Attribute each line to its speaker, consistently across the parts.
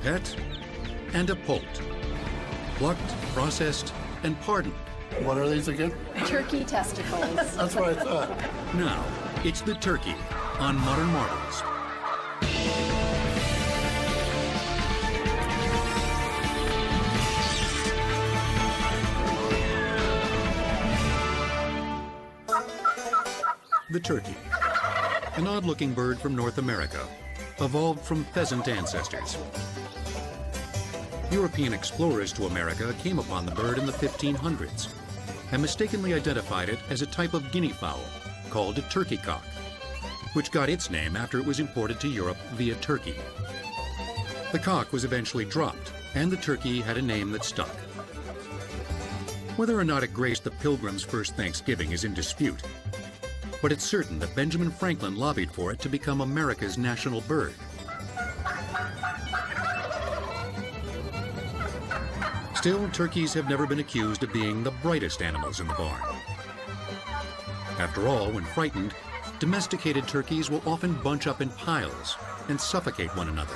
Speaker 1: pet and a poult. Plucked, processed, and pardoned.
Speaker 2: What are these again?
Speaker 3: Turkey testicles.
Speaker 2: That's what I thought.
Speaker 1: Now, it's the turkey on Modern Marvels. The turkey, an odd-looking bird from North America, evolved from pheasant ancestors. European explorers to America came upon the bird in the 1500s and mistakenly identified it as a type of guinea fowl called a turkey cock, which got its name after it was imported to Europe via Turkey. The cock was eventually dropped, and the turkey had a name that stuck. Whether or not it graced the Pilgrims' first Thanksgiving is in dispute, but it's certain that Benjamin Franklin lobbied for it to become America's national bird. Still, turkeys have never been accused of being the brightest animals in the barn. After all, when frightened, domesticated turkeys will often bunch up in piles and suffocate one another.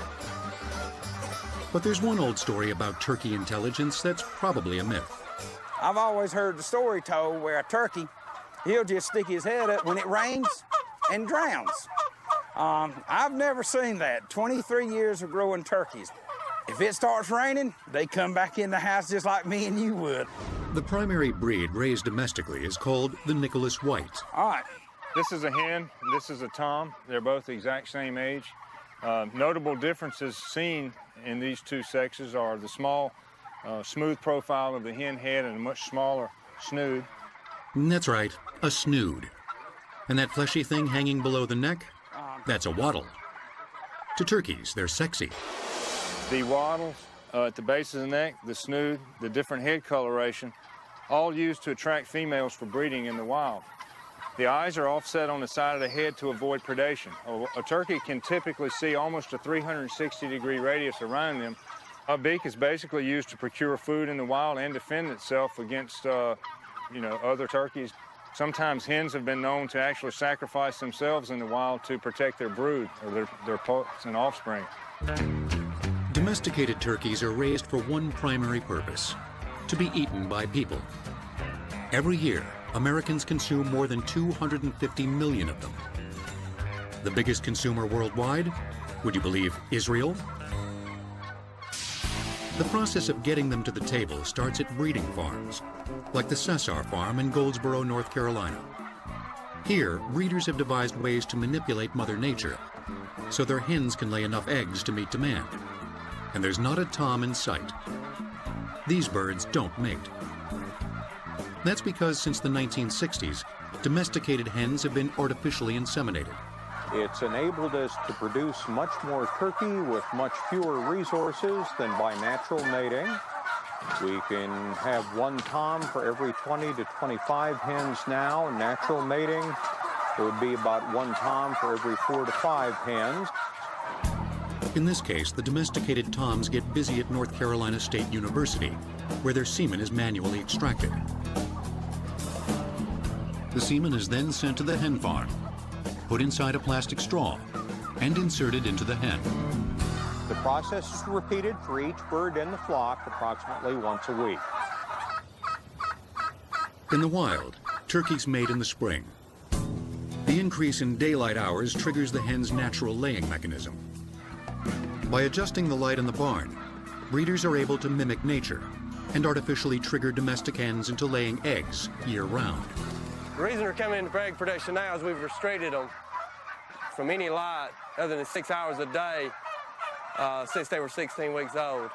Speaker 1: But there's one old story about turkey intelligence that's probably a myth.
Speaker 4: I've always heard the story told where a turkey, he'll just stick his head up when it rains and drowns. I've never seen that. 23 years of growing turkeys. If it starts raining, they come back in the house just like me and you would.
Speaker 1: The primary breed raised domestically is called the Nicholas White.
Speaker 4: All right.
Speaker 5: This is a hen, and this is a tom. They're both the exact same age. Notable differences seen in these two sexes are the small, smooth profile of the hen head and a much smaller snood.
Speaker 1: That's right, a snood. And that fleshy thing hanging below the neck? That's a wattle. To turkeys, they're sexy.
Speaker 5: The wattles at the base of the neck, the snood, the different head coloration, all used to attract females for breeding in the wild. The eyes are offset on the side of the head to avoid predation. A turkey can typically see almost a 360-degree radius around them. A beak is basically used to procure food in the wild and defend itself against other turkeys. Sometimes hens have been known to actually sacrifice themselves in the wild to protect their brood or their pups and offspring.
Speaker 1: Domesticated turkeys are raised for one primary purpose: to be eaten by people. Every year, Americans consume more than 250 million of them. The biggest consumer worldwide? Would you believe Israel? The process of getting them to the table starts at breeding farms, like the Cesar farm in Goldsboro, North Carolina. Here, breeders have devised ways to manipulate Mother Nature so their hens can lay enough eggs to meet demand. And there's not a tom in sight. These birds don't mate. That's because since the 1960s, domesticated hens have been artificially inseminated.
Speaker 6: It's enabled us to produce much more turkey with much fewer resources than by natural mating. We can have one tom for every 20 to 25 hens now. Natural mating, it would be about one tom for every 4 to 5 hens.
Speaker 1: In this case, the domesticated toms get busy at North Carolina State University, where their semen is manually extracted. The semen is then sent to the hen farm, put inside a plastic straw, and inserted into the hen.
Speaker 6: The process is repeated for each bird in the flock approximately once a week.
Speaker 1: In the wild, turkeys mate in the spring. The increase in daylight hours triggers the hen's natural laying mechanism. By adjusting the light in the barn, breeders are able to mimic nature and artificially trigger domestic hens into laying eggs year-round.
Speaker 7: The reason they're coming into egg production now is we've restricted them from any light other than 6 hours a day since they were 16 weeks old.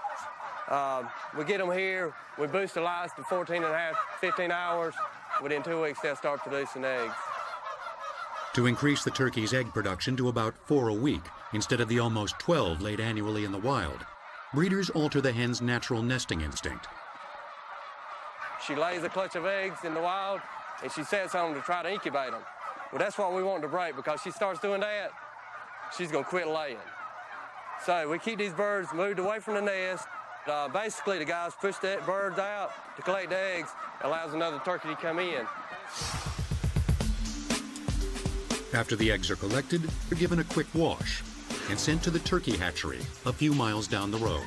Speaker 7: We get them here, we boost the lights to 14 and a half, 15 hours. Within 2 weeks, they'll start producing eggs.
Speaker 1: To increase the turkey's egg production to about 4 a week, instead of the almost 12 laid annually in the wild, breeders alter the hen's natural nesting instinct.
Speaker 7: She lays a clutch of eggs in the wild, and she sets on them to try to incubate them. Well, that's what we want to break, because she starts doing that, she's going to quit laying. So we keep these birds moved away from the nest. Basically, the guys push the birds out to collect the eggs, allows another turkey to come in.
Speaker 1: After the eggs are collected, they're given a quick wash and sent to the turkey hatchery a few miles down the road.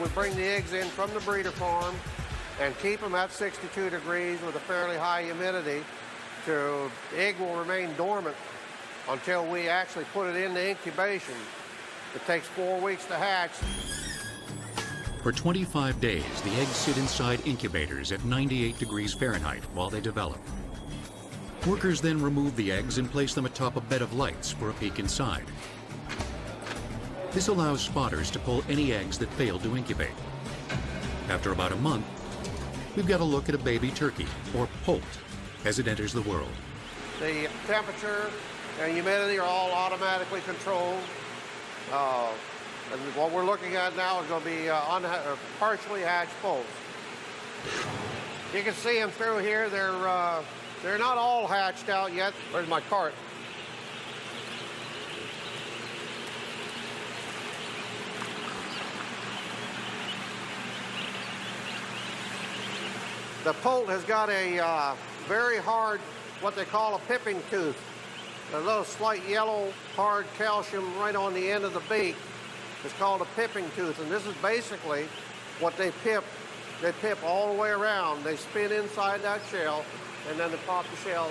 Speaker 3: We bring the eggs in from the breeder farm and keep them at 62 degrees with a fairly high humidity. The egg will remain dormant until we actually put it into incubation. It takes 4 weeks to hatch.
Speaker 1: For 25 days, the eggs sit inside incubators at 98 degrees Fahrenheit while they develop. Workers then remove the eggs and place them atop a bed of lights for a peek inside. This allows spotters to pull any eggs that failed to incubate. After about a month, we've got a look at a baby turkey, or poult, as it enters the world.
Speaker 3: The temperature and humidity are all automatically controlled. And what we're looking at now is going to be partially hatched poults. You can see them through here. They're not all hatched out yet. Where's my cart? The poult has got a very hard, what they call a pipping tooth. A little slight yellow, hard calcium right on the end of the beak. It's called a pipping tooth, and this is basically what they pip. They pip all the way around. They spin inside that shell, and then they pop the shell,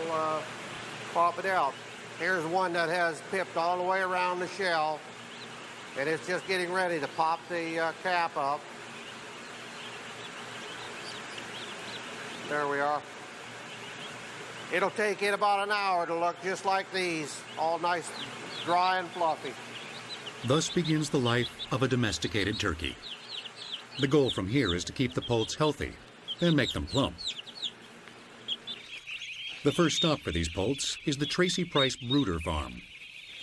Speaker 3: pop it out. Here's one that has pipped all the way around the shell, and it's just getting ready to pop the cap up. There we are. It'll take it about an hour to look just like these, all nice, dry and fluffy.
Speaker 1: Thus begins the life of a domesticated turkey. The goal from here is to keep the poults healthy and make them plump. The first stop for these poults is the Tracy Price Brooder Farm.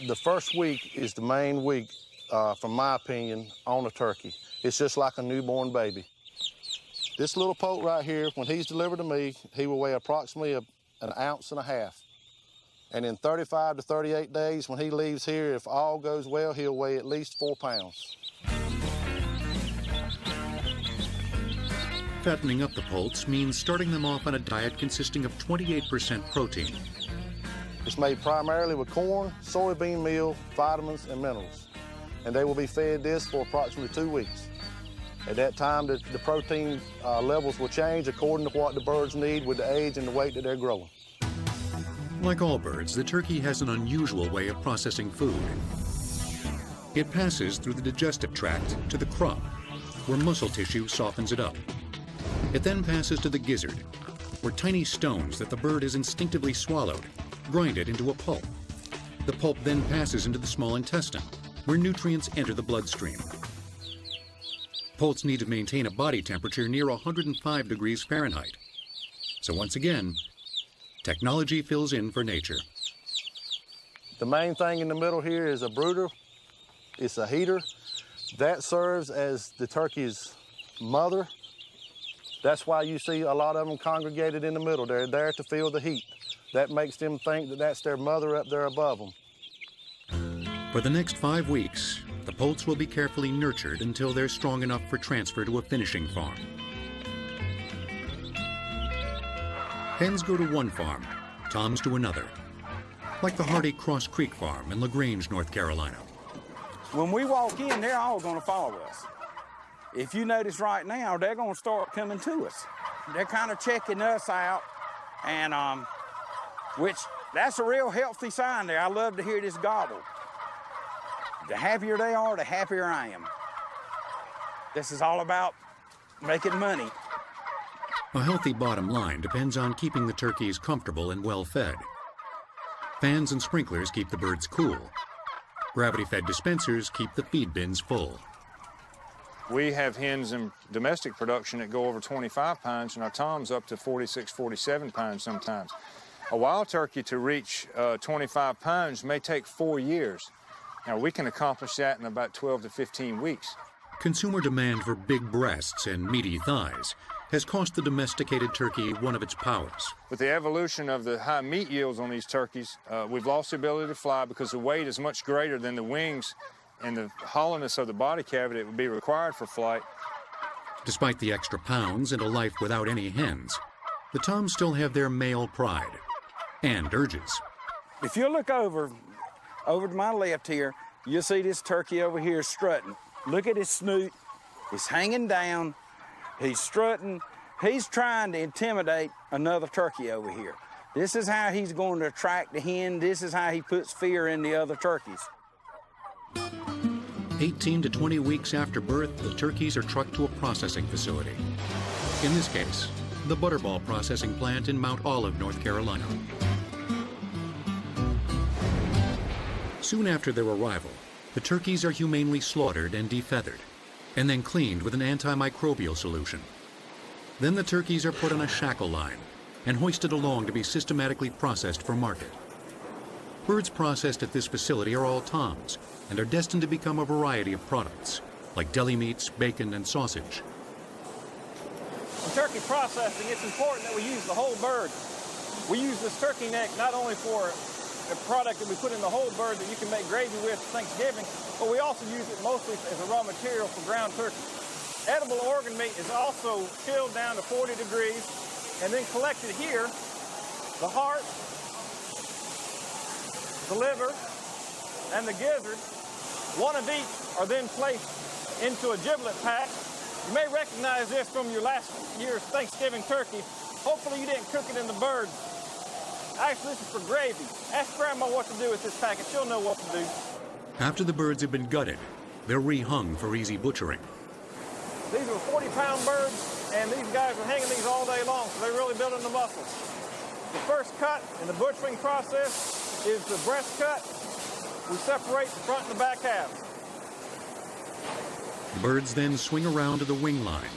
Speaker 2: The first week is the main week, from my opinion, on a turkey. It's just like a newborn baby. This little poult right here, when he's delivered to me, he will weigh approximately an ounce and a half. And in 35 to 38 days, when he leaves here, if all goes well, he'll weigh at least 4 pounds.
Speaker 1: Fattening up the poults means starting them off on a diet consisting of 28% protein.
Speaker 2: It's made primarily with corn, soybean meal, vitamins, and minerals. And they will be fed this for approximately 2 weeks. At that time, the protein levels will change according to what the birds need with the age and the weight that they're growing.
Speaker 1: Like all birds, the turkey has an unusual way of processing food. It passes through the digestive tract to the crop, where muscle tissue softens it up. It then passes to the gizzard, where tiny stones that the bird has instinctively swallowed grind it into a pulp. The pulp then passes into the small intestine, where nutrients enter the bloodstream. Poults need to maintain a body temperature near 105 degrees Fahrenheit. So once again, technology fills in for nature.
Speaker 2: The main thing in the middle here is a brooder. It's a heater. That serves as the turkey's mother. That's why you see a lot of them congregated in the middle. They're there to feel the heat. That makes them think that that's their mother up there above them.
Speaker 1: For the next 5 weeks, the poults will be carefully nurtured until they're strong enough for transfer to a finishing farm. Hens go to one farm, toms to another, like the Hardy Cross Creek Farm in LaGrange, North Carolina.
Speaker 4: When we walk in, they're all going to follow us. If you notice right now, they're going to start coming to us. They're kind of checking us out, and which that's a real healthy sign there. I love to hear this gobble. The happier they are, the happier I am. This is all about making money.
Speaker 1: A healthy bottom line depends on keeping the turkeys comfortable and well fed. Fans and sprinklers keep the birds cool. Gravity-fed dispensers keep the feed bins full.
Speaker 5: We have hens in domestic production that go over 25 pounds, and our toms up to 46, 47 pounds sometimes. A wild turkey to reach 25 pounds may take 4 years. Now, we can accomplish that in about 12 to 15 weeks.
Speaker 1: Consumer demand for big breasts and meaty thighs has cost the domesticated turkey one of its powers.
Speaker 5: With the evolution of the high meat yields on these turkeys, we've lost the ability to fly because the weight is much greater than the wings and the hollowness of the body cavity that would be required for flight.
Speaker 1: Despite the extra pounds and a life without any hens, the toms still have their male pride and urges.
Speaker 4: If you look over to my left here, you'll see this turkey over here strutting. Look at his snoot. It's hanging down. He's strutting. He's trying to intimidate another turkey over here. This is how he's going to attract the hen. This is how he puts fear in the other turkeys.
Speaker 1: 18 to 20 weeks after birth, the turkeys are trucked to a processing facility. In this case, the Butterball processing plant in Mount Olive, North Carolina. Soon after their arrival, the turkeys are humanely slaughtered and defeathered, and then cleaned with an antimicrobial solution. Then the turkeys are put on a shackle line and hoisted along to be systematically processed for market. Birds processed at this facility are all toms and are destined to become a variety of products, like deli meats, bacon, and sausage.
Speaker 5: In turkey processing, it's important that we use the whole bird. We use this turkey neck not only for a product that we put in the whole bird that you can make gravy with for Thanksgiving, but we also use it mostly as a raw material for ground turkey. Edible organ meat is also chilled down to 40 degrees and then collected here. The heart, the liver, and the gizzard, one of each, are then placed into a giblet pack. You may recognize this from your last year's Thanksgiving turkey. Hopefully you didn't cook it in the bird. Actually, this is for gravy. Ask Grandma what to do with this packet. She'll know what to do.
Speaker 1: After the birds have been gutted, they're rehung for easy butchering.
Speaker 5: These are 40-pound birds, and these guys are hanging these all day long, so they're really building the muscles. The first cut in the butchering process is the breast cut. We separate the front and the back half.
Speaker 1: The birds then swing around to the wing line.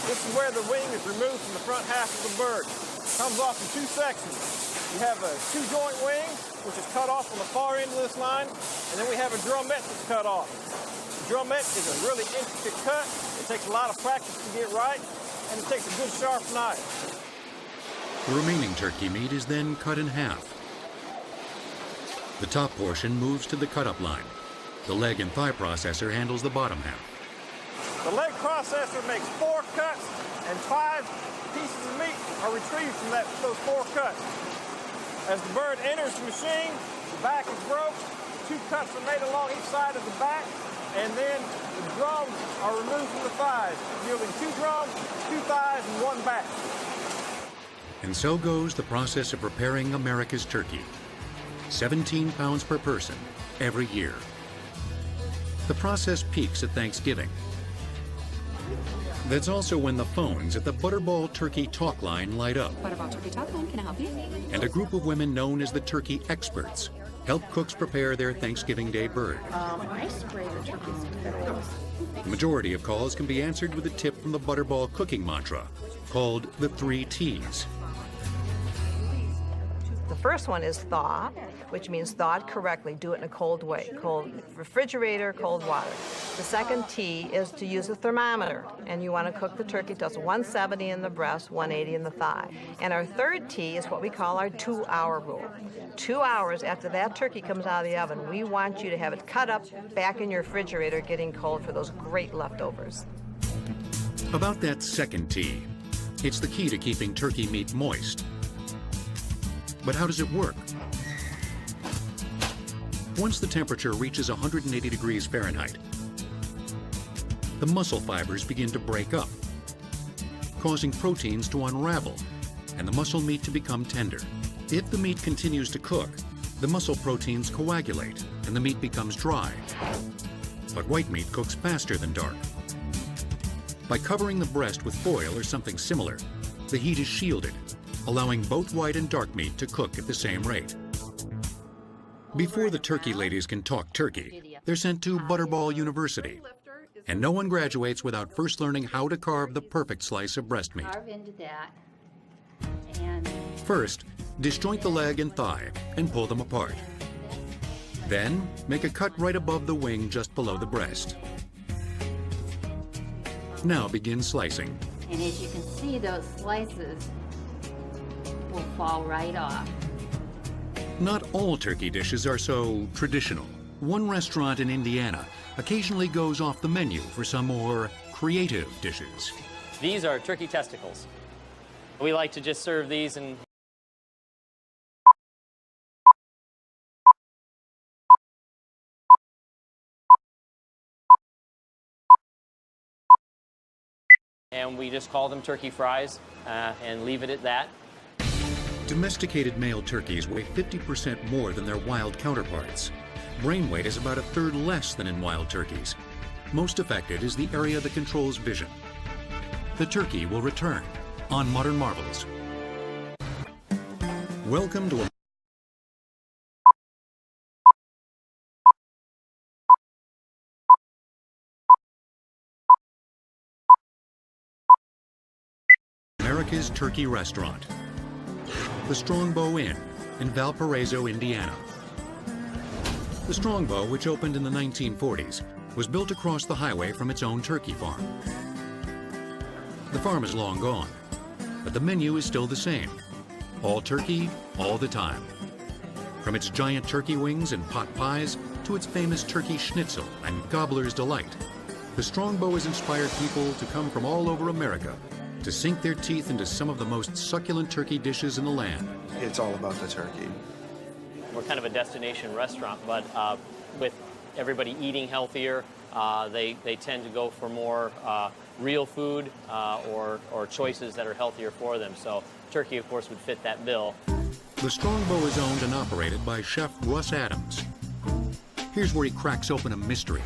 Speaker 5: This is where the wing is removed from the front half of the bird. It comes off in two sections. You have a two-joint wing, which is cut off on the far end of this line, and then we have a drumette that's cut off. The drumette is a really intricate cut. It takes a lot of practice to get right, and it takes a good sharp knife.
Speaker 1: The remaining turkey meat is then cut in half. The top portion moves to the cut-up line. The leg and thigh processor handles the bottom half.
Speaker 5: The leg processor makes 4 cuts, and 5 pieces of meat are retrieved from those 4 cuts. As the bird enters the machine, the back is broke, 2 cuts are made along each side of the back, and then the drums are removed from the thighs, yielding 2 drums, 2 thighs, and 1 back.
Speaker 1: And so goes the process of preparing America's turkey. 17 pounds per person every year. The process peaks at Thanksgiving. That's also when the phones at the Butterball Turkey Talk Line light up.
Speaker 8: Butterball Turkey Talk Line, can I help you?
Speaker 1: And a group of women known as the turkey experts help cooks prepare their Thanksgiving Day bird.
Speaker 8: I spray the turkeys with Federals.
Speaker 1: The majority of calls can be answered with a tip from the Butterball cooking mantra, called the 3 T's.
Speaker 9: The first one is thaw, which means thaw it correctly. Do it in a cold way. Cold refrigerator, cold water. The second T is to use a thermometer, and you want to cook the turkey to 170 in the breast, 180 in the thigh. And our third T is what we call our 2-hour rule. 2 hours after that turkey comes out of the oven, we want you to have it cut up back in your refrigerator, getting cold for those great leftovers.
Speaker 1: About that second T, it's the key to keeping turkey meat moist. But how does it work? Once the temperature reaches 180 degrees Fahrenheit, the muscle fibers begin to break up, causing proteins to unravel and the muscle meat to become tender. If the meat continues to cook, the muscle proteins coagulate and the meat becomes dry. But white meat cooks faster than dark. By covering the breast with foil or something similar, the heat is shielded, allowing both white and dark meat to cook at the same rate. Before the turkey ladies can talk turkey, they're sent to Butterball University. And no one graduates without first learning how to carve the perfect slice of breast meat. First, disjoint the leg and thigh and pull them apart. Then, make a cut right above the wing just below the breast. Now begin slicing.
Speaker 10: And as you can see, those slices will fall right off.
Speaker 1: Not all turkey dishes are so traditional. One restaurant in Indiana occasionally goes off the menu for some more creative dishes.
Speaker 11: These are turkey testicles. We like to just serve these and And we just call them turkey fries and leave it at that.
Speaker 1: Domesticated male turkeys weigh 50% more than their wild counterparts. Brain weight is about a third less than in wild turkeys. Most affected is the area that controls vision. The turkey will return on Modern Marvels. Welcome to America's Turkey Restaurant, the Strongbow Inn in Valparaiso, Indiana. The Strongbow, which opened in the 1940s, was built across the highway from its own turkey farm. The farm is long gone, but the menu is still the same. All turkey, all the time. From its giant turkey wings and pot pies to its famous turkey schnitzel and gobbler's delight, the Strongbow has inspired people to come from all over America to sink their teeth into some of the most succulent turkey dishes in the land.
Speaker 12: It's all about the turkey.
Speaker 11: We're kind of a destination restaurant, but with everybody eating healthier, they tend to go for more real food or choices that are healthier for them. So turkey, of course, would fit that bill.
Speaker 1: The Strongbow is owned and operated by Chef Russ Adams. Here's where he cracks open a mystery.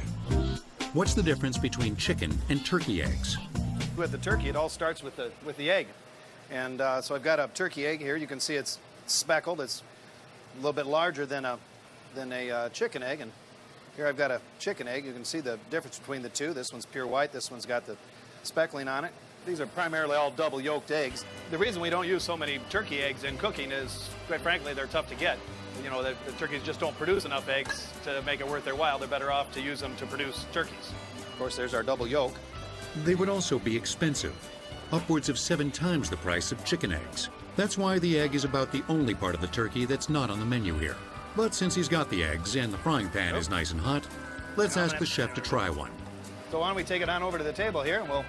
Speaker 1: What's the difference between chicken and turkey eggs?
Speaker 13: With the turkey, it all starts with the egg. And so I've got a turkey egg here. You can see it's speckled. It's a little bit larger than a chicken egg. And here I've got a chicken egg. You can see the difference between the two. This one's pure white. This one's got the speckling on it. These are primarily all double yolked eggs. The reason we don't use so many turkey eggs in cooking is, quite frankly, they're tough to get. You know, the turkeys just don't produce enough eggs to make it worth their while. They're better off to use them to produce turkeys. Of course, there's our double yolk.
Speaker 1: They would also be expensive, upwards of 7 times the price of chicken eggs. That's why the egg is about the only part of the turkey that's not on the menu here. But since he's got the eggs and the frying pan is nice and hot, let's ask the chef to try one.
Speaker 13: So why don't we take it on over to the table here, and we'll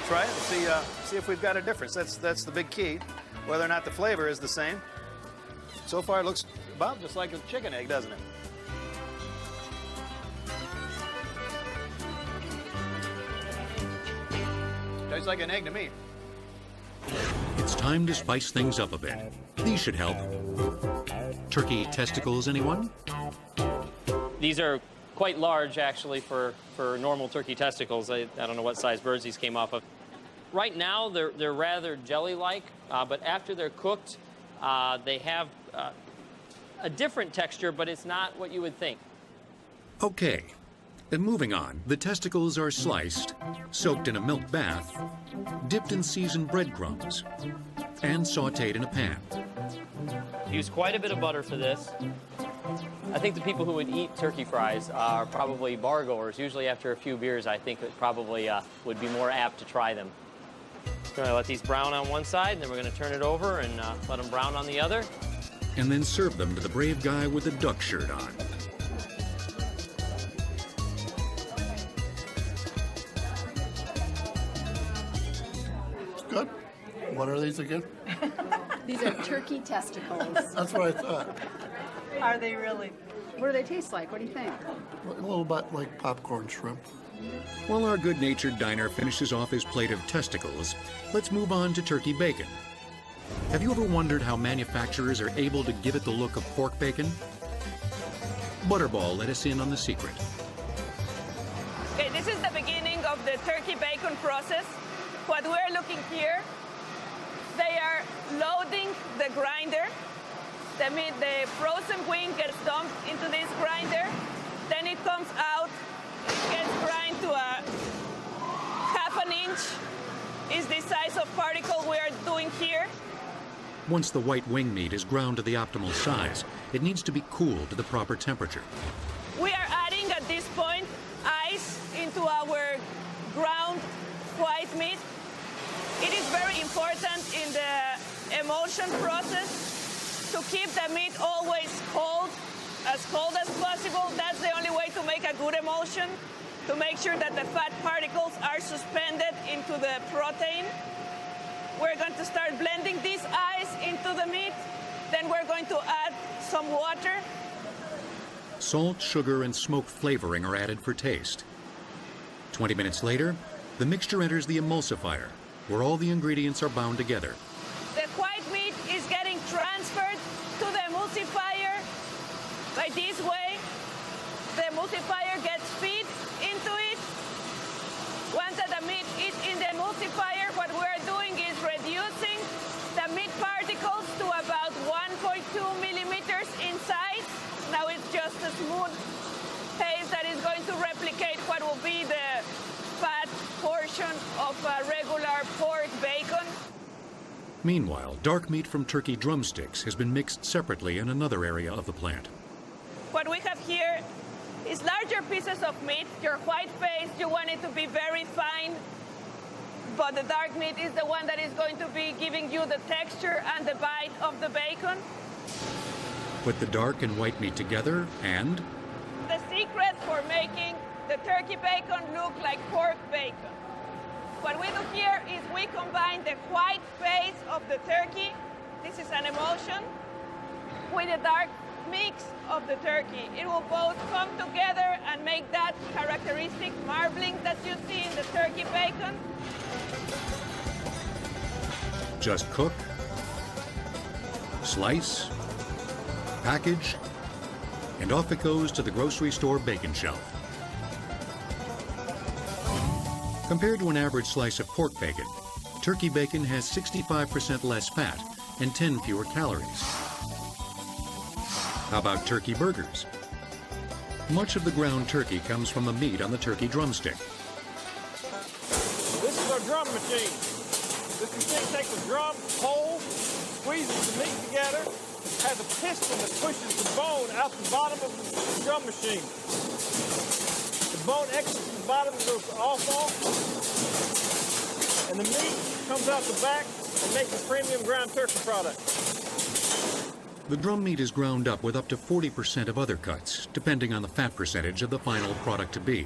Speaker 13: try it and see if we've got a difference. That's the big key, whether or not the flavor is the same. So far, it looks about just like a chicken egg, doesn't it? Tastes like an egg to me.
Speaker 1: It's time to spice things up a bit. These should help. Turkey testicles, anyone?
Speaker 11: These are quite large, actually, for normal turkey testicles. I don't know what size birds these came off of. Right now, they're rather jelly-like, but after they're cooked, they have a different texture, but it's not what you would think.
Speaker 1: Okay. And moving on, the testicles are sliced, soaked in a milk bath, dipped in seasoned breadcrumbs, and sautéed in a pan.
Speaker 11: Use quite a bit of butter for this. I think the people who would eat turkey fries are probably bar-goers. Usually after a few beers, I think it probably would be more apt to try them. We're going to let these brown on one side, and then we're going to turn it over and let them brown on the other.
Speaker 1: And then serve them to the brave guy with the duck shirt on.
Speaker 14: Good. What are these again?
Speaker 8: These are turkey testicles.
Speaker 14: That's what I thought.
Speaker 8: Are they really? What do they taste like? What do you think?
Speaker 14: A little bit like popcorn shrimp.
Speaker 1: While our good-natured diner finishes off his plate of testicles, let's move on to turkey bacon. Have you ever wondered how manufacturers are able to give it the look of pork bacon? Butterball let us in on the secret.
Speaker 15: Okay, this is the beginning of the turkey bacon process. What we're looking here, they are loading the grinder. The frozen wing gets dumped into this grinder. Then it comes out, gets grind to a ½ an inch is the size of particle we are doing here.
Speaker 1: Once the white wing meat is ground to the optimal size, it needs to be cooled to the proper temperature.
Speaker 15: We are adding at this point ice into our ground white meat. It is very important in the emulsion process to keep the meat always cold as possible. That's the only way to make a good emulsion, to make sure that the fat particles are suspended into the protein. We're going to start blending this ice into the meat. Then we're going to add some water.
Speaker 1: Salt, sugar, and smoked flavoring are added for taste. 20 minutes later, The mixture enters the emulsifier, where all the ingredients are bound together.
Speaker 15: The white meat is getting transferred to the emulsifier by this way. The emulsifier gets feed into it. Once that the meat is in the emulsifier, what we're doing is reducing the meat particles to about 1.2 millimeters in size. Now it's just a smooth paste that is going to replicate what will be the fat portion of regular pork bacon.
Speaker 1: Meanwhile, dark meat from turkey drumsticks has been mixed separately in another area of the plant.
Speaker 15: What we have here is larger pieces of meat. Your white paste, you want it to be very fine, but the dark meat is the one that is going to be giving you the texture and the bite of the bacon.
Speaker 1: Put the dark and white meat together and
Speaker 15: The secret for making the turkey bacon look like pork bacon. What we do here is we combine the white paste of the turkey, this is an emulsion, with the dark mix of the turkey. It will both come together and make that characteristic marbling that you see in the turkey bacon.
Speaker 1: just cook, slice, package, and off it goes to the grocery store bacon shelf. Compared to an average slice of pork bacon, turkey bacon has 65% less fat and 10 fewer calories. How about turkey burgers? Much of the ground turkey comes from the meat on the turkey drumstick.
Speaker 12: This is our drum machine. This machine takes a drum hole, squeezes the meat together, has a piston that pushes the bone out the bottom of the drum machine. The bone exits the bottom and goes off, and the meat comes out the back and makes a premium ground turkey product.
Speaker 1: The drum meat is ground up with up to 40% of other cuts, depending on the fat percentage of the final product to be.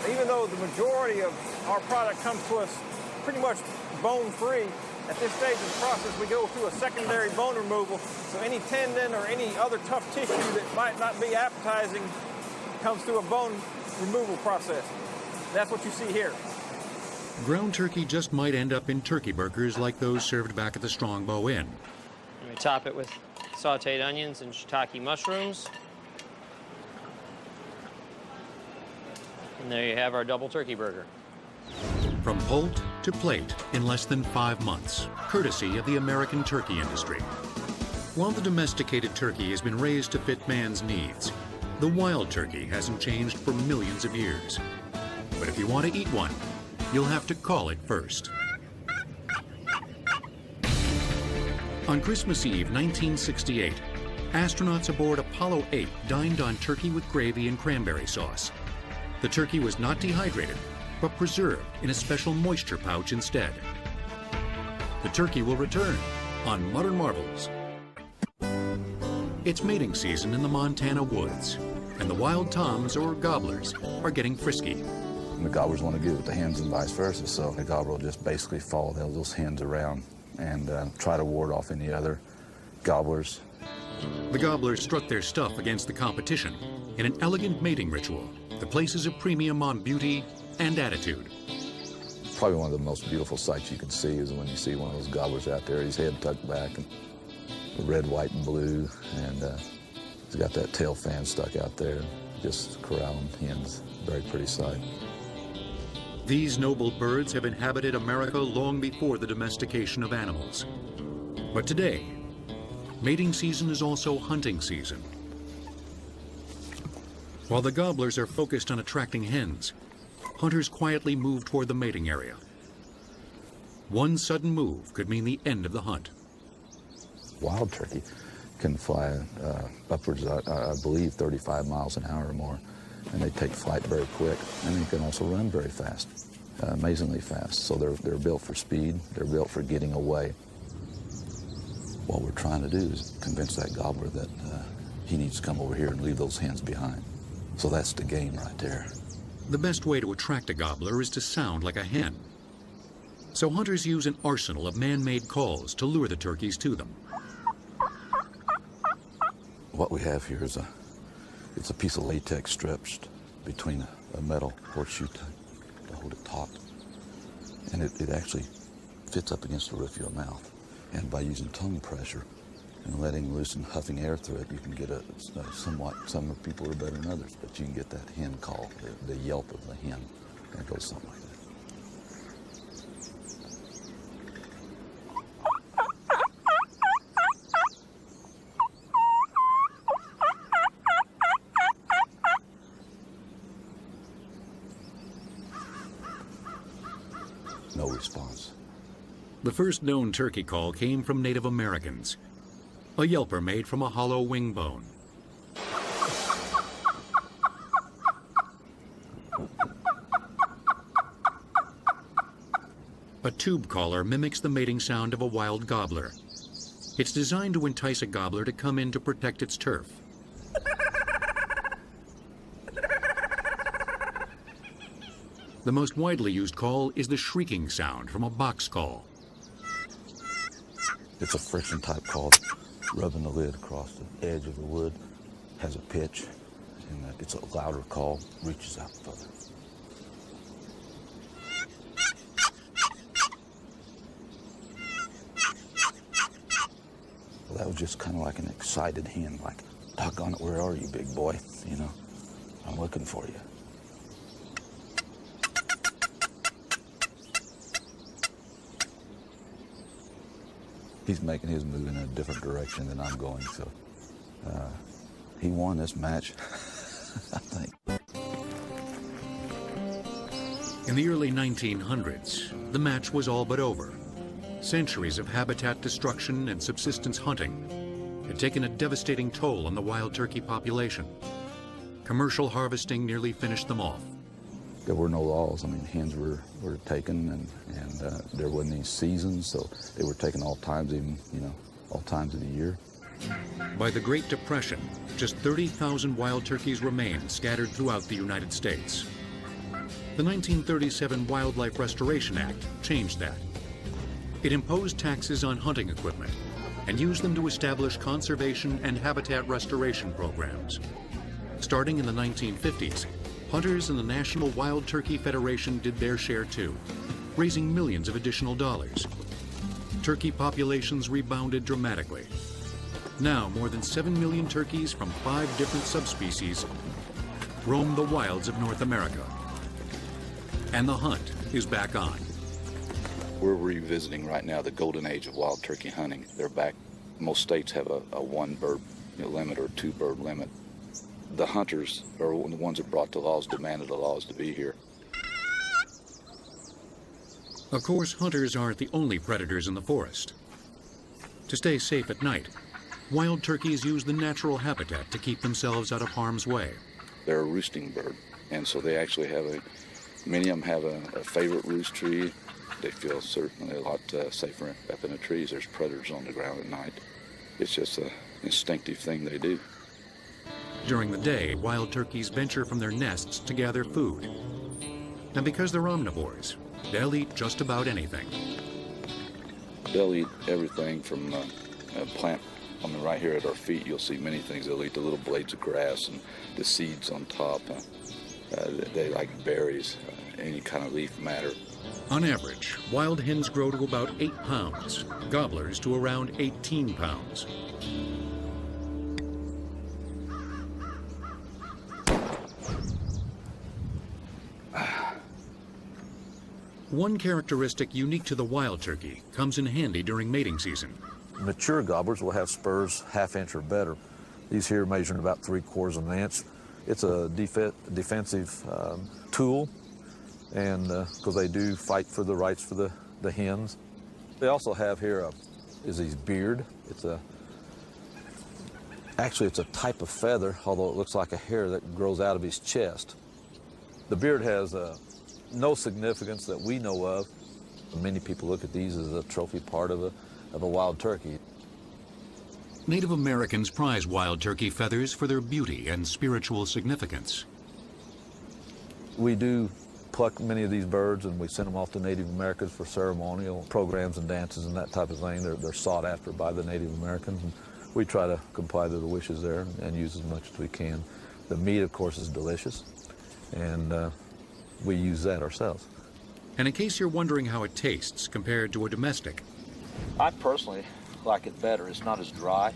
Speaker 12: Even though the majority of our product comes to us pretty much bone-free, at this stage of the process we go through a secondary bone removal, so any tendon or any other tough tissue that might not be appetizing comes through a bone removal process. That's what you see here.
Speaker 1: Ground turkey just might end up in turkey burgers like those served back at the Strongbow Inn.
Speaker 11: And we top it with sauteed onions and shiitake mushrooms. And there you have our double turkey burger.
Speaker 1: From poult to plate in less than 5 months, courtesy of the American turkey industry. While the domesticated turkey has been raised to fit man's needs, the wild turkey hasn't changed for millions of years. But if you want to eat one, you'll have to call it first. On Christmas Eve, 1968, astronauts aboard Apollo 8 dined on turkey with gravy and cranberry sauce. The turkey was not dehydrated, but preserved in a special moisture pouch instead. The turkey will return on Modern Marvels. It's mating season in the Montana woods, and the wild toms, or gobblers, are getting frisky.
Speaker 16: The gobblers want to get with the hens and vice versa, so the gobbler will just basically follow those hens around and try to ward off any other gobblers.
Speaker 1: The gobblers struck their stuff against the competition in an elegant mating ritual that places a premium on beauty and attitude.
Speaker 16: Probably one of the most beautiful sights you can see is when you see one of those gobblers out there, his head tucked back, and red, white, and blue, and he's got that tail fan stuck out there, just corralling hens. Very pretty sight.
Speaker 1: These noble birds have inhabited America long before the domestication of animals. But today, mating season is also hunting season. While the gobblers are focused on attracting hens, hunters quietly move toward the mating area. One sudden move could mean the end of the hunt.
Speaker 16: Wild turkey can fly upwards, I believe, 35 miles an hour or more. And they take flight very quick, and they can also run very fast, amazingly fast. So they're built for speed, they're built for getting away. What we're trying to do is convince that gobbler that he needs to come over here and leave those hens behind. So that's the game right there.
Speaker 1: The best way to attract a gobbler is to sound like a hen. So hunters use an arsenal of man-made calls to lure the turkeys to them.
Speaker 16: What we have here is it's a piece of latex stretched between a metal horseshoe to hold it taut. and it actually fits up against the roof of your mouth. And by using tongue pressure and letting loose and huffing air through it, you can get a somewhat, some people are better than others, but you can get that hen call, the yelp of the hen. And it goes something like that. No response.
Speaker 1: The first known turkey call came from Native Americans. A yelper made from a hollow wing bone. A tube caller mimics the mating sound of a wild gobbler. It's designed to entice a gobbler to come in to protect its turf. The most widely used call is the shrieking sound from a box call.
Speaker 16: It's a friction type call. Rubbing the lid across the edge of the wood has a pitch, and it's a louder call, reaches out further. Well, that was just kind of like an excited hen, like, doggone it, where are you, big boy? You know, I'm looking for you. He's making his move in a different direction than I'm going, so he won this match, I think.
Speaker 1: In the early 1900s, the match was all but over. Centuries of habitat destruction and subsistence hunting had taken a devastating toll on the wild turkey population. Commercial harvesting nearly finished them off.
Speaker 16: There were no laws. I mean, hens were taken, and there wasn't any seasons, so they were taken all times, even, you know, all times of the year.
Speaker 1: By the Great Depression, just 30,000 wild turkeys remained scattered throughout the United States. The 1937 Wildlife Restoration Act changed that. It imposed taxes on hunting equipment and used them to establish conservation and habitat restoration programs. Starting in the 1950s, hunters and the National Wild Turkey Federation did their share too, raising millions of additional dollars. Turkey populations rebounded dramatically. Now, more than 7 million turkeys from 5 different subspecies roam the wilds of North America. And the hunt is back on.
Speaker 16: We're revisiting right now the golden age of wild turkey hunting. They're back. Most states have a one bird limit or 2 bird limit. The hunters are the ones that brought the laws, demanded the laws to be here.
Speaker 1: Of course, hunters aren't the only predators in the forest. To stay safe at night, wild turkeys use the natural habitat to keep themselves out of harm's way.
Speaker 16: They're a roosting bird, and so they actually have many of them have a favorite roost tree. They feel certainly a lot safer up in the trees. There's predators on the ground at night. It's just an instinctive thing they do.
Speaker 1: During the day, wild turkeys venture from their nests to gather food. And because they're omnivores, they'll eat just about anything.
Speaker 16: They'll eat everything from a plant. I mean, right here at our feet, you'll see many things. They'll eat the little blades of grass and the seeds on top. They like berries, any kind of leaf matter.
Speaker 1: On average, wild hens grow to about 8 pounds, gobblers to around 18 pounds. One characteristic unique to the wild turkey comes in handy during mating season.
Speaker 17: Mature gobblers will have spurs 1/2 inch or better. These here measuring about 3/4 of an inch. It's a defensive tool, and because they do fight for the rights for the hens. They also have here is his beard. Actually it's a type of feather, although it looks like a hair that grows out of his chest. The beard has no significance that we know of. Many people look at these as a trophy part of a wild turkey.
Speaker 1: Native Americans prize wild turkey feathers for their beauty and spiritual significance.
Speaker 17: We do pluck many of these birds and we send them off to Native Americans for ceremonial programs and dances and that type of thing. They're sought after by the Native Americans, and we try to comply to the wishes there and use as much as we can. The meat, of course, is delicious, and we use that ourselves.
Speaker 1: And in case you're wondering how it tastes compared to a domestic,
Speaker 17: I personally like it better. It's not as dry.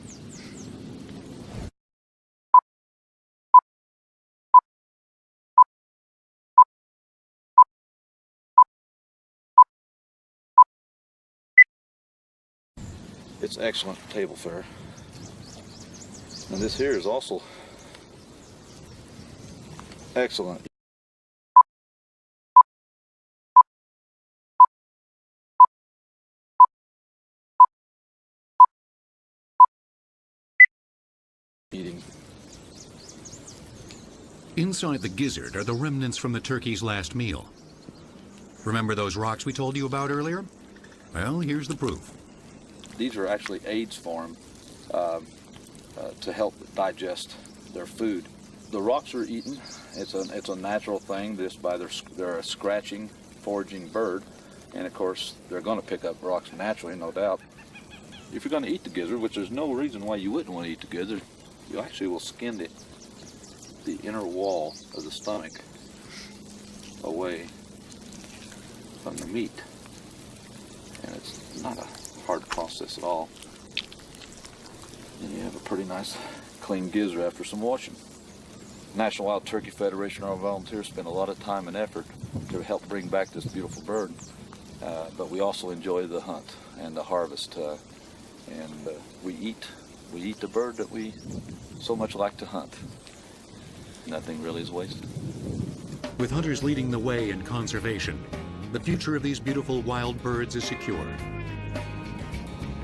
Speaker 17: It's excellent table fare. And this here is also excellent. Eating.
Speaker 1: inside the gizzard are the remnants from the turkey's last meal. Remember those rocks we told you about earlier? Well, here's the proof.
Speaker 17: These are actually aids for them to help digest their food. The rocks are eaten. It's a natural thing just by they're a scratching, foraging bird. And of course, they're going to pick up rocks naturally, no doubt. If you're going to eat the gizzard, which there's no reason why you wouldn't want to eat the gizzard, you actually will skin the inner wall of the stomach away from the meat. And it's not a hard process at all. And you have a pretty nice clean gizzard after some washing. National Wild Turkey Federation, our volunteers spend a lot of time and effort to help bring back this beautiful bird. But we also enjoy the hunt and the harvest. We eat the bird that we so much like to hunt. Nothing really is wasted.
Speaker 1: With hunters leading the way in conservation, the future of these beautiful wild birds is secure.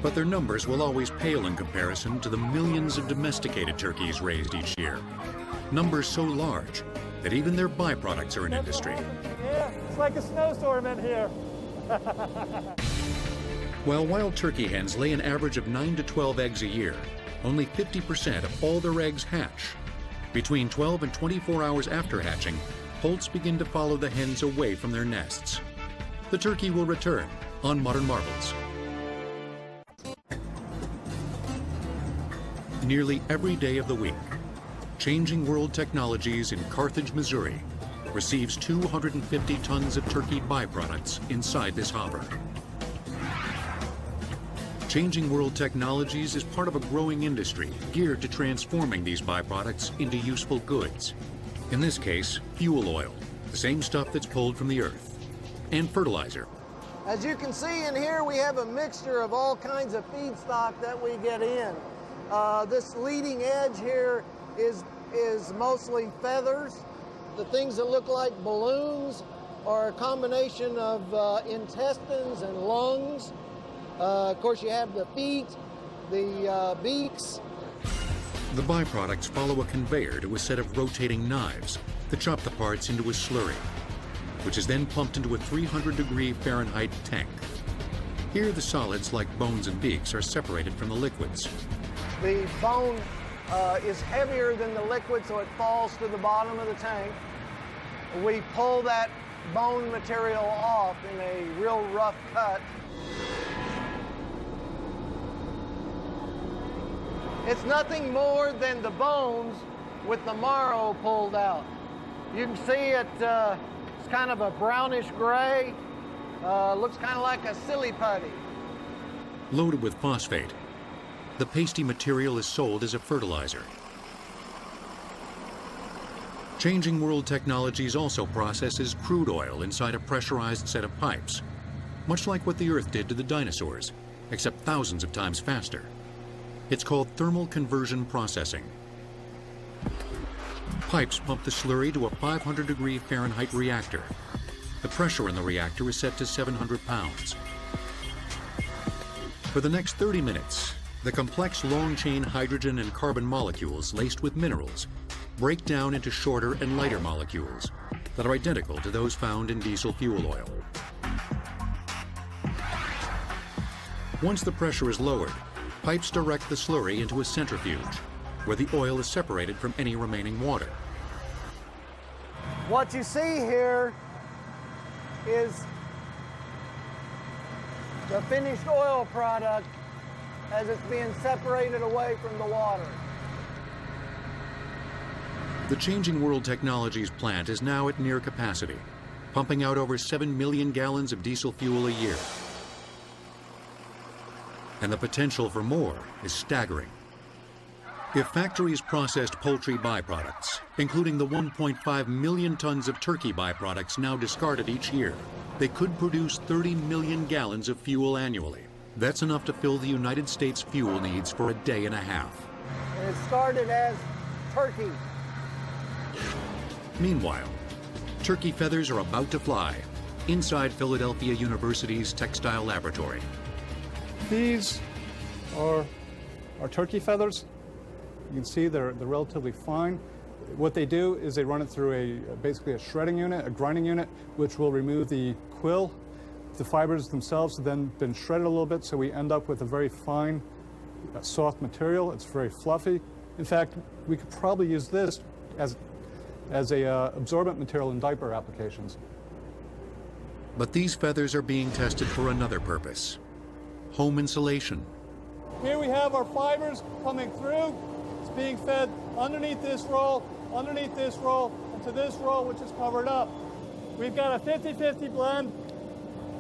Speaker 1: But their numbers will always pale in comparison to the millions of domesticated turkeys raised each year. Numbers so large that even their byproducts are an industry.
Speaker 18: Yeah, it's like a snowstorm in here.
Speaker 1: While wild turkey hens lay an average of 9 to 12 eggs a year, only 50% of all their eggs hatch. Between 12 and 24 hours after hatching, poults begin to follow the hens away from their nests. The turkey will return on Modern Marvels. Nearly every day of the week, Changing World Technologies in Carthage, Missouri, receives 250 tons of turkey byproducts inside this hopper. Changing World Technologies is part of a growing industry geared to transforming these byproducts into useful goods. In this case, fuel oil, the same stuff that's pulled from the earth, and fertilizer.
Speaker 3: As you can see in here, we have a mixture of all kinds of feedstock that we get in. This leading edge here is mostly feathers. The things that look like balloons are a combination of intestines and lungs. Of course, you have the feet, the beaks.
Speaker 1: The byproducts follow a conveyor to a set of rotating knives that chop the parts into a slurry, which is then pumped into a 300-degree Fahrenheit tank. Here, the solids, like bones and beaks, are separated from the liquids.
Speaker 3: The bone is heavier than the liquid, so it falls to the bottom of the tank. We pull that bone material off in a real rough cut. It's nothing more than the bones with the marrow pulled out. You can see it's kind of a brownish gray, looks kind of like a silly putty.
Speaker 1: Loaded with phosphate, the pasty material is sold as a fertilizer. Changing World Technologies also processes crude oil inside a pressurized set of pipes, much like what the Earth did to the dinosaurs, except thousands of times faster. It's called thermal conversion processing. Pipes pump the slurry to a 500-degree Fahrenheit reactor. The pressure in the reactor is set to 700 pounds. For the next 30 minutes, the complex long-chain hydrogen and carbon molecules laced with minerals break down into shorter and lighter molecules that are identical to those found in diesel fuel oil. Once the pressure is lowered, pipes direct the slurry into a centrifuge, where the oil is separated from any remaining water.
Speaker 3: What you see here is the finished oil product as it's being separated away from the water.
Speaker 1: The Changing World Technologies plant is now at near capacity. pumping out over 7 million gallons of diesel fuel a year. And the potential for more is staggering. If factories processed poultry byproducts, including the 1.5 million tons of turkey byproducts now discarded each year, they could produce 30 million gallons of fuel annually. That's enough to fill the United States fuel needs for a day and a half.
Speaker 18: It started as turkey.
Speaker 1: Meanwhile, turkey feathers are about to fly inside Philadelphia University's textile laboratory.
Speaker 18: These are our turkey feathers. You can see they're relatively fine. What they do is they run it through basically a shredding unit, a grinding unit, which will remove the quill. The fibers themselves have then been shredded a little bit, so we end up with a very fine, soft material. It's very fluffy. In fact, we could probably use this as a absorbent material in diaper applications.
Speaker 1: But these feathers are being tested for another purpose: home insulation.
Speaker 18: Here we have our fibers coming through. It's being fed underneath this roll, and to this roll, which is covered up. We've got a 50-50 blend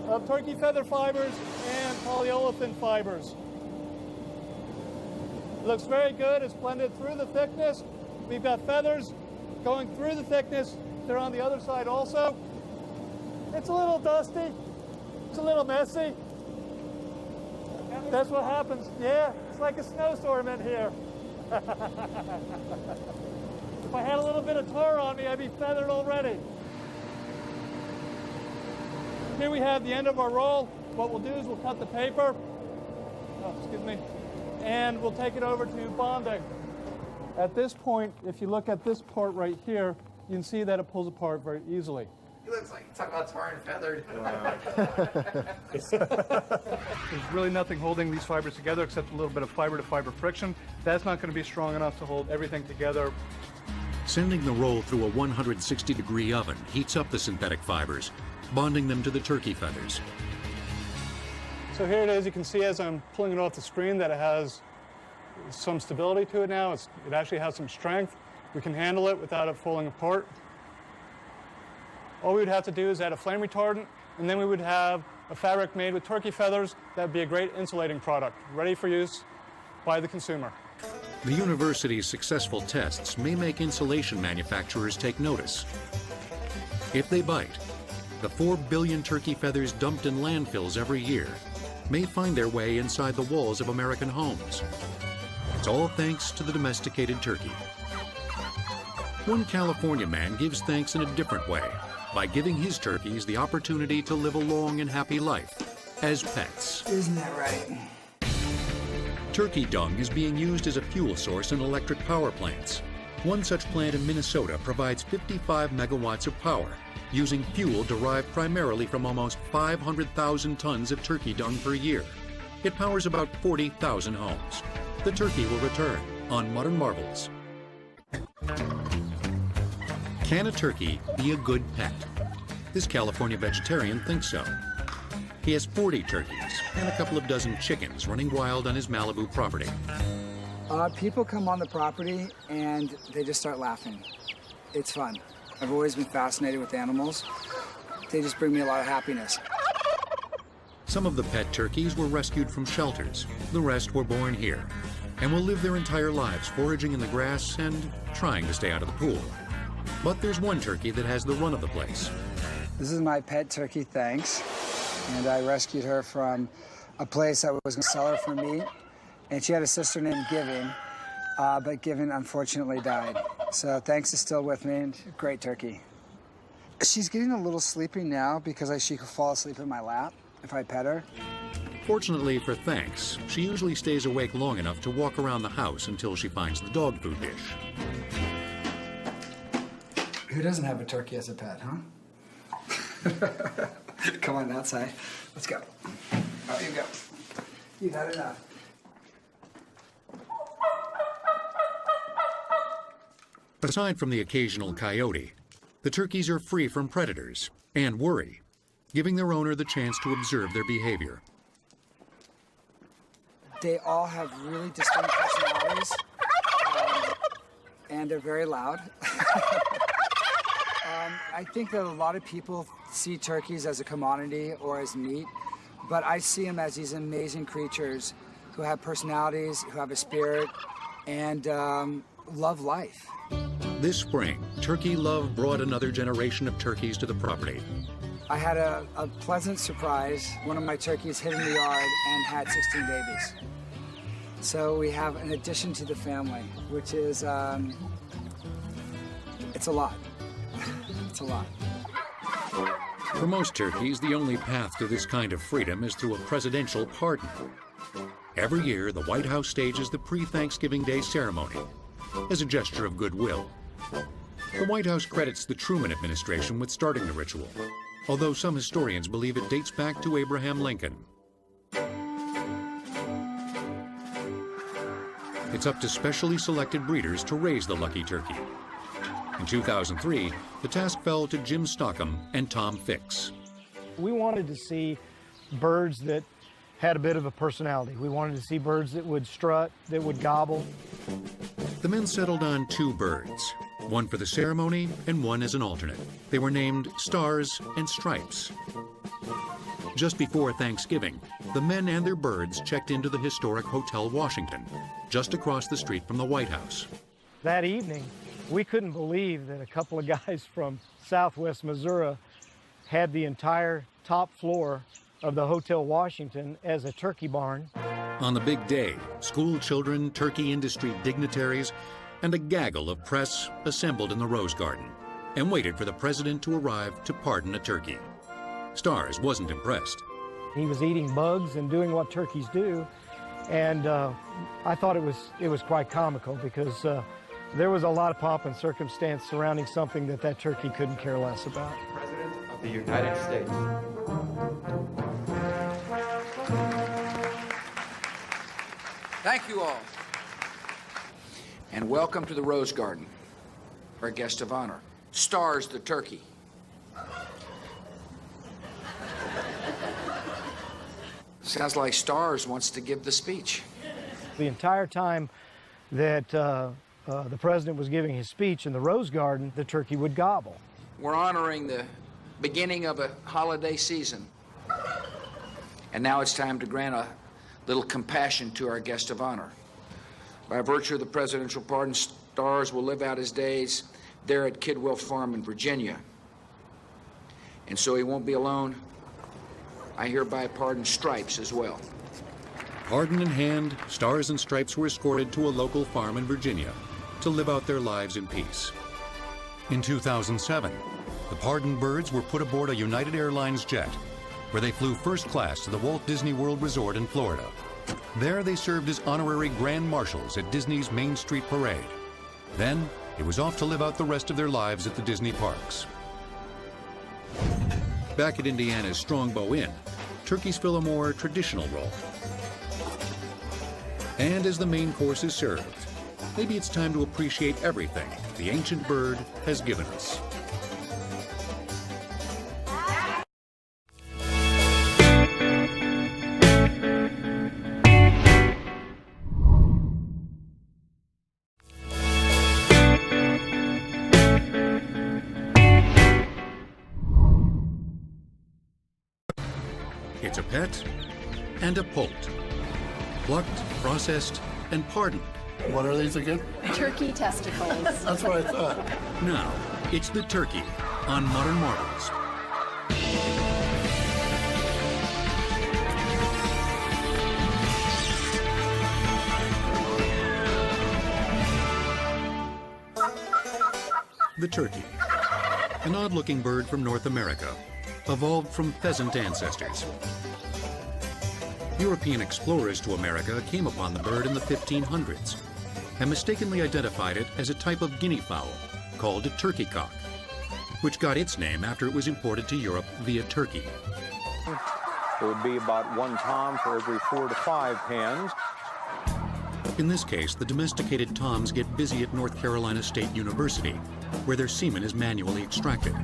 Speaker 18: of turkey feather fibers and polyolefin fibers. It looks very good. It's blended through the thickness. We've got feathers going through the thickness. They're on the other side also. It's a little dusty. It's a little messy. That's what happens. Yeah, it's like a snowstorm in here. If I had a little bit of tar on me, I'd be feathered already. Here we have the end of our roll. What we'll do is we'll cut the paper, and we'll take it over to bonding. At this point, if you look at this part right here, you can see that it pulls apart very easily.
Speaker 19: He looks like, talk about tar and feathered.
Speaker 18: There's really nothing holding these fibers together except a little bit of fiber-to-fiber friction. That's not going to be strong enough to hold everything together.
Speaker 1: Sending the roll through a 160-degree oven heats up the synthetic fibers, bonding them to the turkey feathers.
Speaker 18: So here it is. You can see as I'm pulling it off the screen that it has some stability to it now. It actually has some strength. We can handle it without it falling apart. All we would have to do is add a flame retardant, and then we would have a fabric made with turkey feathers that would be a great insulating product, ready for use by the consumer.
Speaker 1: The university's successful tests may make insulation manufacturers take notice. If they bite, the 4 billion turkey feathers dumped in landfills every year may find their way inside the walls of American homes. It's all thanks to the domesticated turkey. One California man gives thanks in a different way, by giving his turkeys the opportunity to live a long and happy life as pets.
Speaker 19: Isn't that right?
Speaker 1: Turkey dung is being used as a fuel source in electric power plants. One such plant in Minnesota provides 55 megawatts of power, using fuel derived primarily from almost 500,000 tons of turkey dung per year. It powers about 40,000 homes. The turkey will return on Modern Marvels. Can a turkey be a good pet? This California vegetarian thinks so. He has 40 turkeys and a couple of dozen chickens running wild on his Malibu property.
Speaker 19: People come on the property and they just start laughing. It's fun. I've always been fascinated with animals. They just bring me a lot of happiness.
Speaker 1: Some of the pet turkeys were rescued from shelters. The rest were born here and will live their entire lives foraging in the grass and trying to stay out of the pool. But there's one turkey that has the run of the place.
Speaker 19: This is my pet turkey, Thanks. And I rescued her from a place that was going to sell her for meat. And she had a sister named Giving, but Giving unfortunately died. So Thanks is still with me. Great turkey. She's getting a little sleepy now because she could fall asleep in my lap if I pet her.
Speaker 1: Fortunately for Thanks, she usually stays awake long enough to walk around the house until she finds the dog food dish.
Speaker 19: Who doesn't have a turkey as a pet, huh? Come on, outside. Let's go. Oh, you go. You've had enough.
Speaker 1: Aside from the occasional coyote, the turkeys are free from predators and worry, giving their owner the chance to observe their behavior.
Speaker 19: They all have really distinct personalities, and they're very loud. I think that a lot of people see turkeys as a commodity or as meat, but I see them as these amazing creatures who have personalities, who have a spirit, and love life.
Speaker 1: This spring, turkey love brought another generation of turkeys to the property.
Speaker 19: I had a pleasant surprise. One of my turkeys hid in the yard and had 16 babies. So we have an addition to the family, which is, it's a lot. It's a lot.
Speaker 1: For most turkeys, the only path to this kind of freedom is through a presidential pardon. Every year, the White House stages the pre-Thanksgiving Day ceremony as a gesture of goodwill. The White House credits the Truman administration with starting the ritual, although some historians believe it dates back to Abraham Lincoln. It's up to specially selected breeders to raise the lucky turkey. In 2003, the task fell to Jim Stockham and Tom Fix.
Speaker 20: We wanted to see birds that had a bit of a personality. We wanted to see birds that would strut, that would gobble.
Speaker 1: The men settled on 2 birds, one for the ceremony and one as an alternate. They were named Stars and Stripes. Just before Thanksgiving, the men and their birds checked into the historic Hotel Washington, just across the street from the White House.
Speaker 20: That evening, we couldn't believe that a couple of guys from southwest Missouri had the entire top floor of the Hotel Washington as a turkey barn.
Speaker 1: On the big day, school children, turkey industry dignitaries, and a gaggle of press assembled in the Rose Garden and waited for the president to arrive to pardon a turkey. Stars wasn't impressed.
Speaker 20: He was eating bugs and doing what turkeys do, and I thought it was quite comical because there was a lot of pomp and circumstance surrounding something that turkey couldn't care less about.
Speaker 21: President of the United States.
Speaker 22: Thank you all, and welcome to the Rose Garden. Our guest of honor, Stars the turkey. Sounds like Stars wants to give the speech.
Speaker 20: The entire time that the president was giving his speech in the Rose Garden, the turkey would gobble.
Speaker 22: We're honoring the beginning of a holiday season. And now it's time to grant a little compassion to our guest of honor. By virtue of the presidential pardon, Stars will live out his days there at Kidwell Farm in Virginia. And so he won't be alone. I hereby pardon Stripes as well.
Speaker 1: Pardon in hand, Stars and Stripes were escorted to a local farm in Virginia to live out their lives in peace. In 2007, the pardoned birds were put aboard a United Airlines jet, where they flew first class to the Walt Disney World Resort in Florida. There they served as honorary grand marshals at Disney's Main Street Parade. Then it was off to live out the rest of their lives at the Disney parks. Back at Indiana's Strongbow Inn, turkeys fill a more traditional role. And as the main course is served, maybe it's time to appreciate everything the ancient bird has given us. It's a pet and a poult. Plucked, processed, and pardoned.
Speaker 14: What are these again?
Speaker 8: Turkey testicles.
Speaker 14: That's what I thought.
Speaker 1: Now, it's the turkey on Modern Marvels. The turkey, an odd-looking bird from North America, evolved from pheasant ancestors. European explorers to America came upon the bird in the 1500s and mistakenly identified it as a type of guinea fowl called a turkey cock, which got its name after it was imported to Europe via Turkey.
Speaker 6: There would be about 1 tom for every 4 to 5 hens.
Speaker 1: In this case, the domesticated toms get busy at North Carolina State University, where their semen is manually extracted.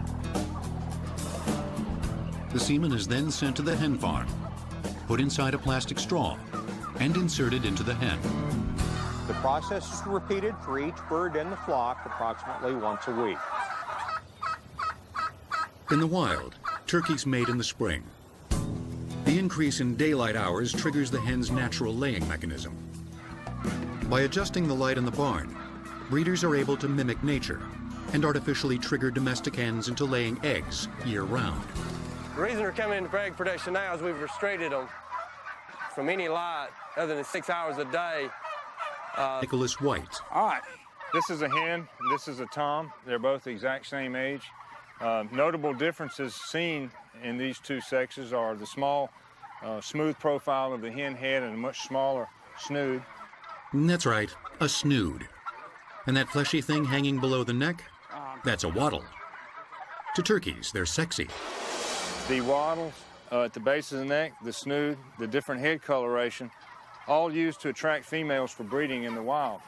Speaker 1: The semen is then sent to the hen farm, put inside a plastic straw, and inserted into the hen.
Speaker 6: The process is repeated for each bird in the flock approximately once a week.
Speaker 1: In the wild, turkeys mate in the spring. The increase in daylight hours triggers the hen's natural laying mechanism. By adjusting the light in the barn, breeders are able to mimic nature and artificially trigger domestic hens into laying eggs year-round.
Speaker 2: The reason they're coming into egg production now is we've restricted them from any light other than 6 hours a day.
Speaker 1: Nicholas White.
Speaker 5: All right. This is a hen, this is a tom. They're both the exact same age. Notable differences seen in these two sexes are the small, smooth profile of the hen head and a much smaller snood.
Speaker 1: That's right, a snood. And that fleshy thing hanging below the neck? That's a wattle. To turkeys, they're sexy.
Speaker 5: The wattles at the base of the neck, the snood, the different head coloration, all used to attract females for breeding in the wild.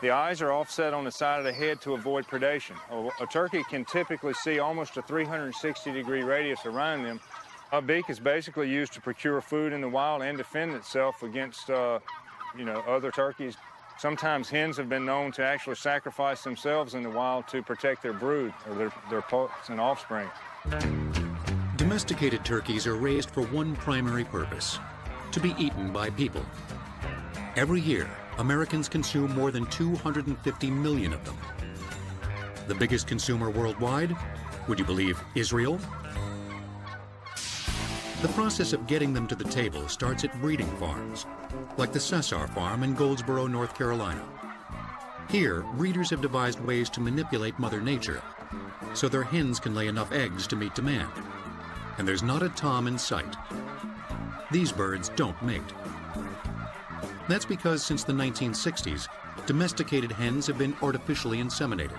Speaker 5: The eyes are offset on the side of the head to avoid predation. A turkey can typically see almost a 360-degree radius around them. A beak is basically used to procure food in the wild and defend itself against, other turkeys. Sometimes hens have been known to actually sacrifice themselves in the wild to protect their brood or their pups and offspring.
Speaker 1: Domesticated turkeys are raised for one primary purpose: to be eaten by people. Every year, Americans consume more than 250 million of them. The biggest consumer worldwide? Would you believe Israel? The process of getting them to the table starts at breeding farms, like the Cesar farm in Goldsboro, North Carolina. Here, breeders have devised ways to manipulate Mother Nature so their hens can lay enough eggs to meet demand. And there's not a tom in sight. These birds don't mate. That's because since the 1960s, domesticated hens have been artificially inseminated.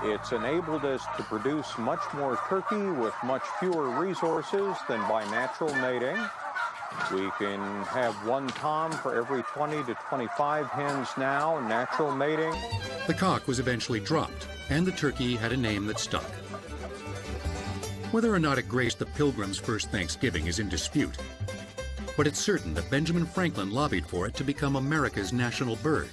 Speaker 6: It's enabled us to produce much more turkey with much fewer resources than by natural mating. We can have one tom for every 20 to 25 hens now, natural mating.
Speaker 1: The cock was eventually dropped, and the turkey had a name that stuck. Whether or not it graced the Pilgrims' first Thanksgiving is in dispute, but it's certain that Benjamin Franklin lobbied for it to become America's national bird.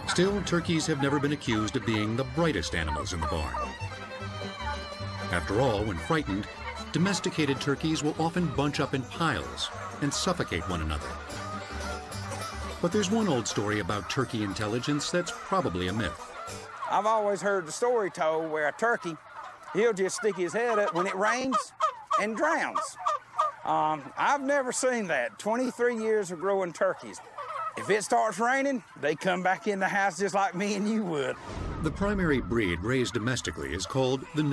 Speaker 1: Still, turkeys have never been accused of being the brightest animals in the barn. After all, when frightened, domesticated turkeys will often bunch up in piles and suffocate one another. But there's one old story about turkey intelligence that's probably a myth.
Speaker 4: I've always heard the story told where a turkey, he'll just stick his head up when it rains and drowns. I've never seen that. 23 years of growing turkeys. If it starts raining, they come back in the house just like me and you would.
Speaker 1: The primary breed raised domestically is called the